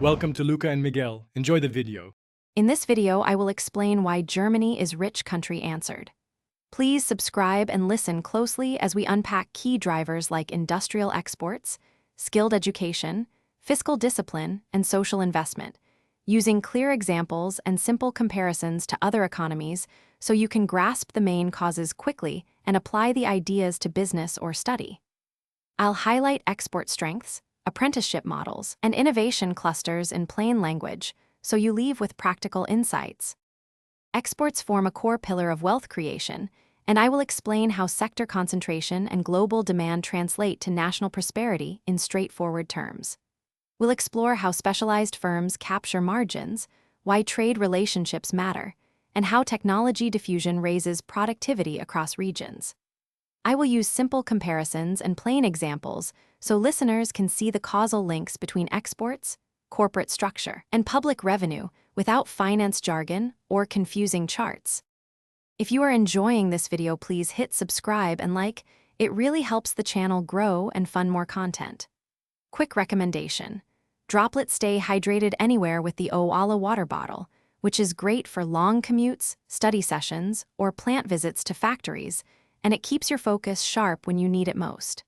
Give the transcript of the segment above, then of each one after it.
Welcome to Luca and Miguel. Enjoy the video. In this video, I will explain why Germany is rich country answered. Please subscribe and listen closely as we unpack key drivers like industrial exports, skilled education, fiscal discipline, and social investment, using clear examples and simple comparisons to other economies so you can grasp the main causes quickly and apply the ideas to business or study. I'll highlight export strengths, apprenticeship models, and innovation clusters in plain language, so you leave with practical insights. Exports form a core pillar of wealth creation, and I will explain how sector concentration and global demand translate to national prosperity in straightforward terms. We'll explore how specialized firms capture margins, why trade relationships matter, and how technology diffusion raises productivity across regions. I will use simple comparisons and plain examples so listeners can see the causal links between exports, corporate structure, and public revenue without finance jargon or confusing charts. If you are enjoying this video, please hit subscribe and like. It really helps the channel grow and fund more content. Quick recommendation: Droplet Stay Hydrated Anywhere with the Owala water bottle, which is great for long commutes, study sessions, or plant visits to factories, and it keeps your focus sharp when you need it most.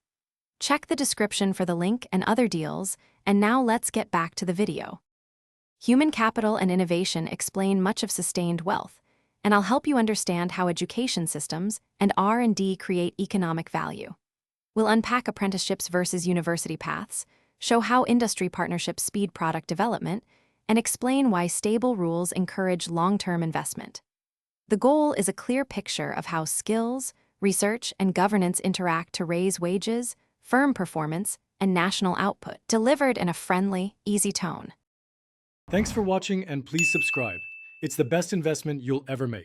Check the description for the link and other deals, and now let's get back to the video. Human capital and innovation explain much of sustained wealth, and I'll help you understand how education systems and R&D create economic value. We'll unpack apprenticeships versus university paths, show how industry partnerships speed product development, and explain why stable rules encourage long-term investment. The goal is a clear picture of how skills, research, and governance interact to raise wages, firm performance, and national output, delivered in a friendly, easy tone. Thanks for watching and please subscribe. It's the best investment you'll ever make.